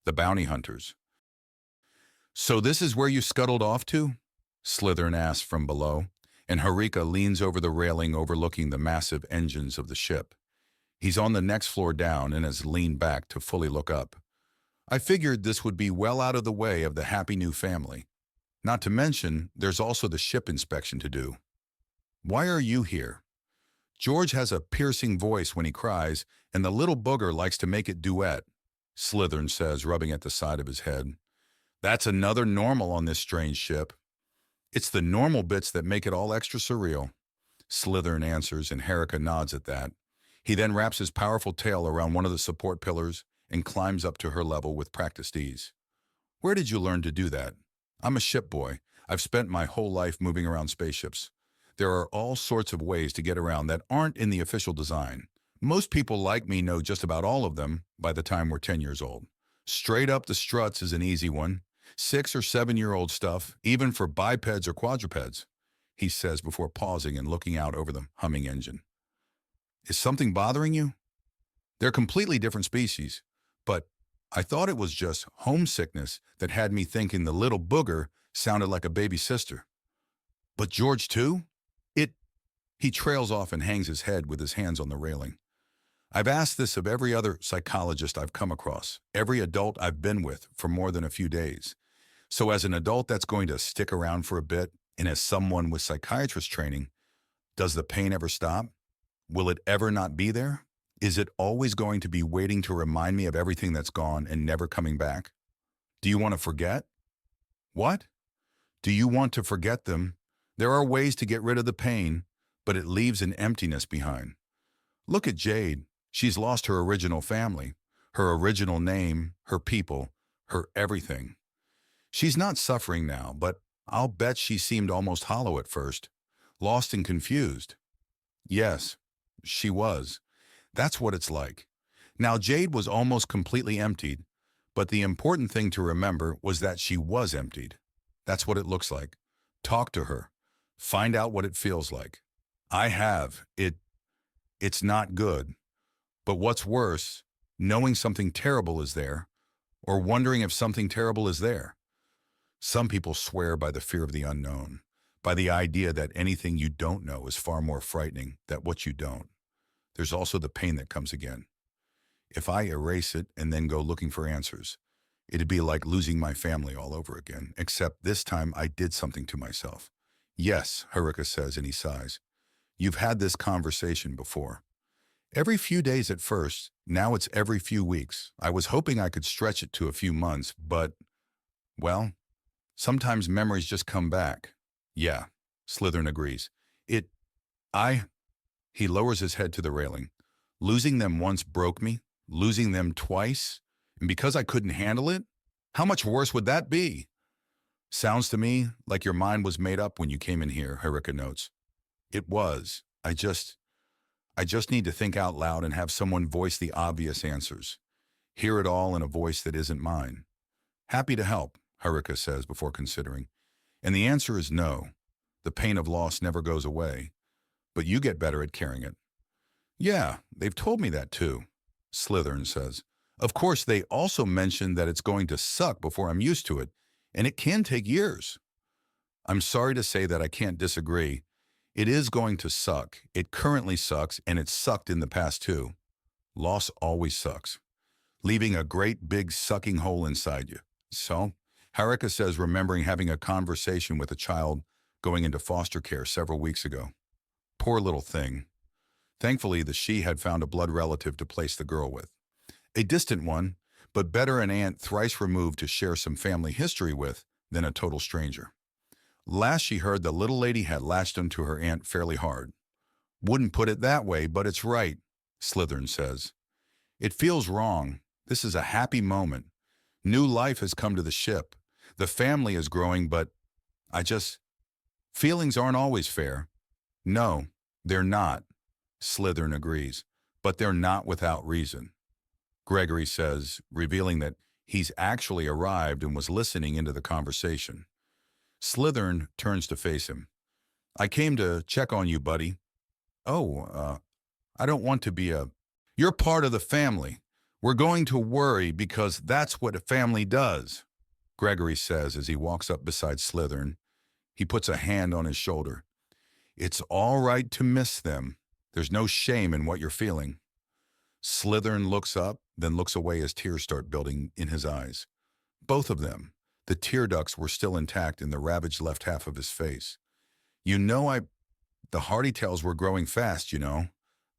the bounty hunters. "So this is where you scuttled off to?" Slytherin asks from below, and Harika leans over the railing overlooking the massive engines of the ship. He's on the next floor down and has leaned back to fully look up. "I figured this would be well out of the way of the happy new family. Not to mention, there's also the ship inspection to do." "Why are you here?" "George has a piercing voice when he cries, and the little booger likes to make it duet," Slytherin says, rubbing at the side of his head. "That's another normal on this strange ship." "It's the normal bits that make it all extra surreal," Slytherin answers, and Harika nods at that. He then wraps his powerful tail around one of the support pillars and climbs up to her level with practiced ease. "Where did you learn to do that?" "I'm a ship boy. I've spent my whole life moving around spaceships. There are all sorts of ways to get around that aren't in the official design. Most people like me know just about all of them by the time we're 10 years old. Straight up the struts is an easy one. 6- or 7-year-old stuff, even for bipeds or quadrupeds," he says before pausing and looking out over the humming engine. "Is something bothering you?" "They're completely different species, but I thought it was just homesickness that had me thinking the little booger sounded like a baby sister." "But George too?" He trails off and hangs his head with his hands on the railing. "I've asked this of every other psychologist I've come across, every adult I've been with for more than a few days. So as an adult that's going to stick around for a bit, and as someone with psychiatrist training, does the pain ever stop? Will it ever not be there? Is it always going to be waiting to remind me of everything that's gone and never coming back? Do you want to forget?" "What?" "Do you want to forget them? There are ways to get rid of the pain, but it leaves an emptiness behind. Look at Jade. She's lost her original family, her original name, her people, her everything. She's not suffering now, but I'll bet she seemed almost hollow at first, lost and confused." "Yes, she was. That's what it's like. Now Jade was almost completely emptied, but the important thing to remember was that she was emptied. That's what it looks like. Talk to her. Find out what it feels like." "I have. It's not good. But what's worse, knowing something terrible is there, or wondering if something terrible is there. Some people swear by the fear of the unknown, by the idea that anything you don't know is far more frightening than what you don't. There's also the pain that comes again. If I erase it and then go looking for answers, it'd be like losing my family all over again, except this time I did something to myself." "Yes," Harika says, and he sighs. "You've had this conversation before. Every few days at first, now it's every few weeks. I was hoping I could stretch it to a few months, but, well, sometimes memories just come back." "Yeah," Slytherin agrees. He lowers his head to the railing. "Losing them once broke me, losing them twice, and because I couldn't handle it? How much worse would that be?" "Sounds to me like your mind was made up when you came in here," Harika notes. "It was. I just need to think out loud and have someone voice the obvious answers. Hear it all in a voice that isn't mine." "Happy to help," Harika says before considering. "And the answer is no. The pain of loss never goes away. But you get better at carrying it." "Yeah, they've told me that too," Slytherin says. "Of course, they also mentioned that it's going to suck before I'm used to it, and it can take years." "I'm sorry to say that I can't disagree. It is going to suck. It currently sucks, and it's sucked in the past too. Loss always sucks, leaving a great big sucking hole inside you." "So?" Harika says, remembering having a conversation with a child going into foster care several weeks ago. Poor little thing. Thankfully, the she had found a blood relative to place the girl with. A distant one, but better an aunt thrice removed to share some family history with than a total stranger. Last she heard, the little lady had latched onto her aunt fairly hard. "Wouldn't put it that way, but it's right," Slytherin says. "It feels wrong. This is a happy moment. New life has come to the ship. The family is growing, but feelings aren't always fair." "No, they're not," Slytherin agrees, "but they're not without reason," Gregory says, revealing that he's actually arrived and was listening into the conversation. Slytherin turns to face him. "I came to check on you, buddy." "Oh, I don't want to be You're part of the family. We're going to worry because that's what a family does, Gregory says as he walks up beside Slytherin. He puts a hand on his shoulder. It's all right to miss them. There's no shame in what you're feeling. Slytherin looks up, then looks away as tears start building in his eyes. Both of them. The tear ducts were still intact in the ravaged left half of his face. The Hardytails were growing fast, you know.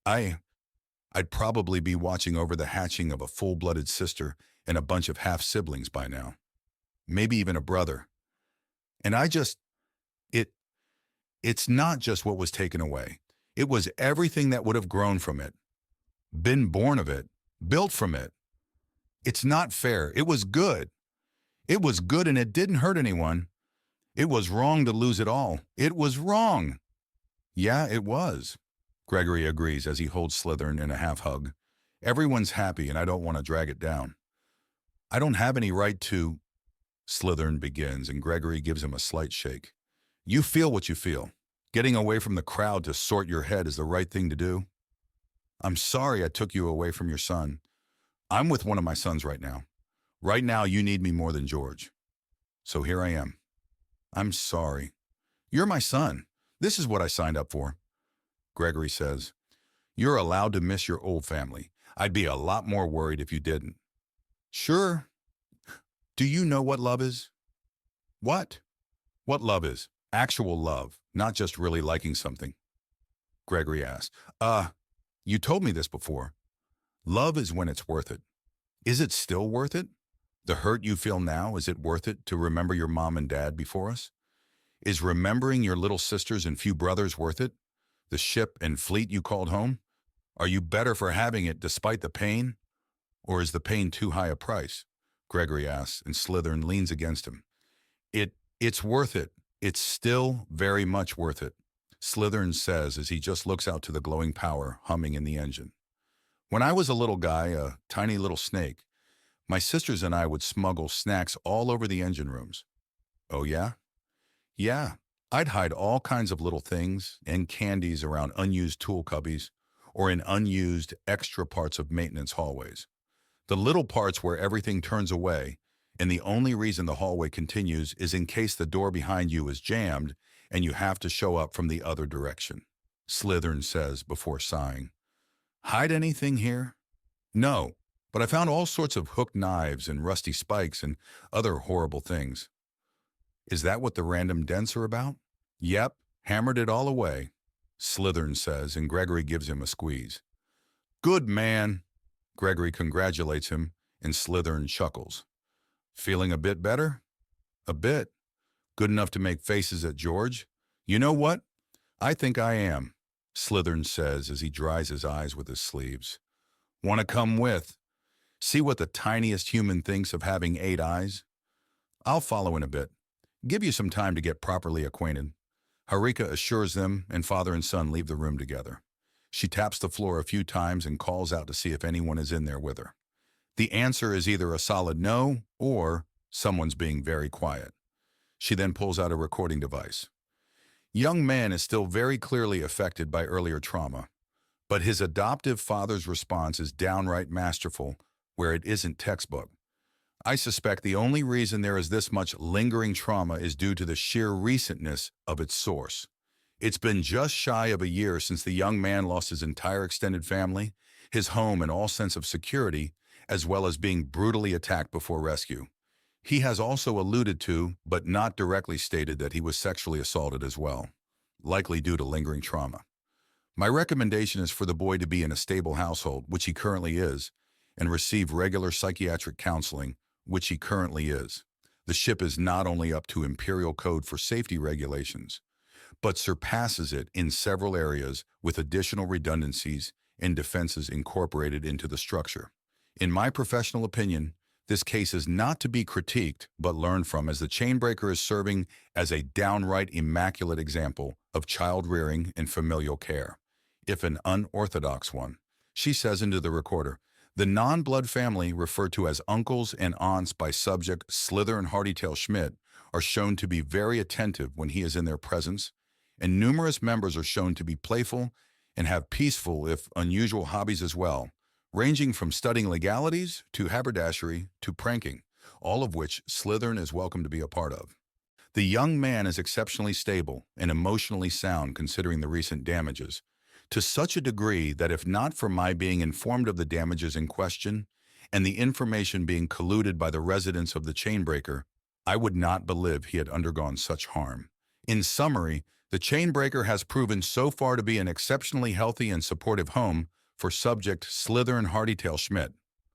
I'd probably be watching over the hatching of a full-blooded sister and a bunch of half-siblings by now. Maybe even a brother. And it's not just what was taken away. It was everything that would have grown from it, been born of it, built from it. It's not fair. It was good. It was good and it didn't hurt anyone. It was wrong to lose it all. It was wrong. Yeah, it was. Gregory agrees as he holds Slytherin in a half-hug. Everyone's happy and I don't want to drag it down. I don't have any right to... Slytherin begins and Gregory gives him a slight shake. You feel what you feel. Getting away from the crowd to sort your head is the right thing to do. I'm sorry I took you away from your son. I'm with one of my sons right now. Right now you need me more than George. So here I am. I'm sorry. You're my son. This is what I signed up for. Gregory says, you're allowed to miss your old family. I'd be a lot more worried if you didn't. Sure. Do you know what love is? What? What love is? Actual love, not just really liking something. Gregory asks, you told me this before. Love is when it's worth it. Is it still worth it? The hurt you feel now, is it worth it to remember your mom and dad before us? Is remembering your little sisters and few brothers worth it? The ship and fleet you called home? Are you better for having it despite the pain? Or is the pain too high a price? Gregory asks, and Slytherin leans against him. It's worth it. It's still very much worth it, Slytherin says as he just looks out to the glowing power humming in the engine. When I was a little guy, a tiny little snake, my sisters and I would smuggle snacks all over the engine rooms. Oh yeah? Yeah, I'd hide all kinds of little things and candies around unused tool cubbies or in unused extra parts of maintenance hallways. The little parts where everything turns away, and the only reason the hallway continues is in case the door behind you is jammed and you have to show up from the other direction, Slytherin says before sighing. Hide anything here? No, but I found all sorts of hooked knives and rusty spikes and other horrible things. Is that what the random dents are about? Yep, hammered it all away, Slytherin says, and Gregory gives him a squeeze. Good man, Gregory congratulates him, and Slytherin chuckles. Feeling a bit better? A bit. Good enough to make faces at George? You know what? I think I am, Slytherin says as he dries his eyes with his sleeves. Want to come with? See what the tiniest human thinks of having 8 eyes? I'll follow in a bit. Give you some time to get properly acquainted. Harika assures them, and father and son leave the room together. She taps the floor a few times and calls out to see if anyone is in there with her. The answer is either a solid no or someone's being very quiet. She then pulls out a recording device. Young man is still very clearly affected by earlier trauma, but his adoptive father's response is downright masterful where it isn't textbook. I suspect the only reason there is this much lingering trauma is due to the sheer recentness of its source. It's been just shy of a year since the young man lost his entire extended family, his home and all sense of security, as well as being brutally attacked before rescue. He has also alluded to, but not directly stated, that he was sexually assaulted as well, likely due to lingering trauma. My recommendation is for the boy to be in a stable household, which he currently is, and receive regular psychiatric counseling, which he currently is. The ship is not only up to Imperial Code for safety regulations, but surpasses it in several areas with additional redundancies and defenses incorporated into the structure. In my professional opinion, this case is not to be critiqued but learned from, as the Chainbreaker is serving as a downright immaculate example of child rearing and familial care, if an unorthodox one. She says into the recorder, the non-blood family, referred to as uncles and aunts by subject Slytherin Hardytail Schmidt, are shown to be very attentive when he is in their presence, and numerous members are shown to be playful and have peaceful, if unusual, hobbies as well, ranging from studying legalities to haberdashery to pranking, all of which Slytherin is welcome to be a part of. The young man is exceptionally stable and emotionally sound considering the recent damages, to such a degree that if not for my being informed of the damages in question and the information being colluded by the residents of the Chainbreaker, I would not believe he had undergone such harm. In summary, the Chainbreaker has proven so far to be an exceptionally healthy and supportive home for subject Slytherin Hardytail Schmidt.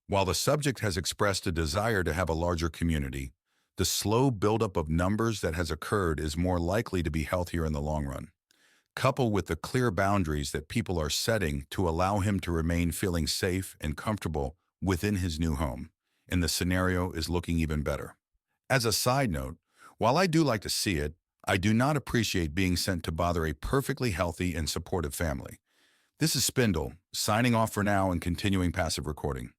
While the subject has expressed a desire to have a larger community, the slow buildup of numbers that has occurred is more likely to be healthier in the long run. Coupled with the clear boundaries that people are setting to allow him to remain feeling safe and comfortable within his new home, and the scenario is looking even better. As a side note, while I do like to see it, I do not appreciate being sent to bother a perfectly healthy and supportive family. This is Spindle, signing off for now and continuing passive recording.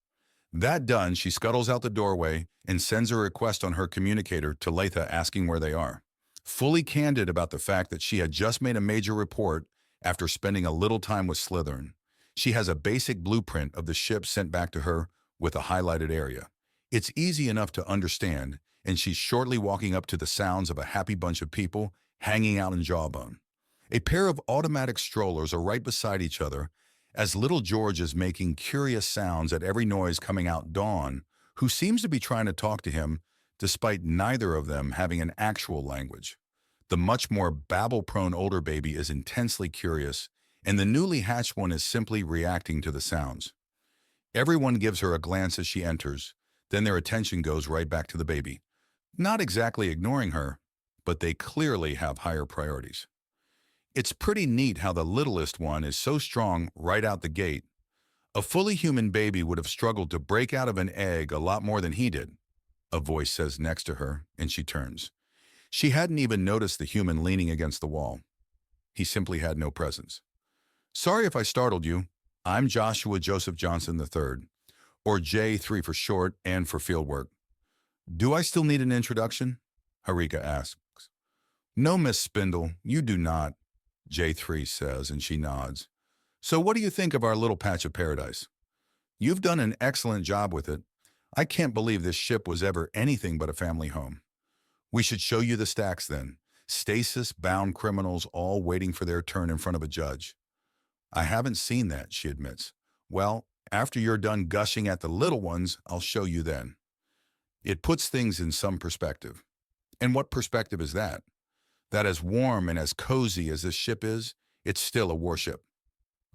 That done, she scuttles out the doorway and sends a request on her communicator to Latha asking where they are. Fully candid about the fact that she had just made a major report after spending a little time with Slytherin. She has a basic blueprint of the ship sent back to her with a highlighted area. It's easy enough to understand, and she's shortly walking up to the sounds of a happy bunch of people hanging out in Jawbone. A pair of automatic strollers are right beside each other as little George is making curious sounds at every noise coming out Dawn, who seems to be trying to talk to him despite neither of them having an actual language. The much more babble-prone older baby is intensely curious, and the newly hatched one is simply reacting to the sounds. Everyone gives her a glance as she enters, then their attention goes right back to the baby. Not exactly ignoring her, but they clearly have higher priorities. It's pretty neat how the littlest one is so strong right out the gate. A fully human baby would have struggled to break out of an egg a lot more than he did, a voice says next to her, and she turns. She hadn't even noticed the human leaning against the wall. He simply had no presence. Sorry if I startled you. I'm Joshua Joseph Johnson III, or J3 for short and for fieldwork. Do I still need an introduction? Harika asks. No, Miss Spindle, you do not, J3 says, and she nods. So what do you think of our little patch of paradise? You've done an excellent job with it. I can't believe this ship was ever anything but a family home. We should show you the stacks then. Stasis-bound criminals all waiting for their turn in front of a judge. I haven't seen that, she admits. Well, after you're done gushing at the little ones, I'll show you then. It puts things in some perspective. And what perspective is that? That as warm and as cozy as this ship is, it's still a warship.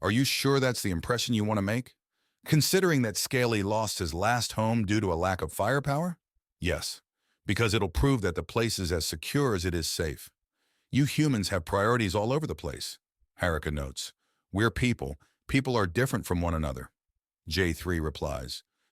Are you sure that's the impression you want to make? Considering that Scaly lost his last home due to a lack of firepower? Yes, because it'll prove that the place is as secure as it is safe. You humans have priorities all over the place, Harika notes. We're people. People are different from one another. J3 replies.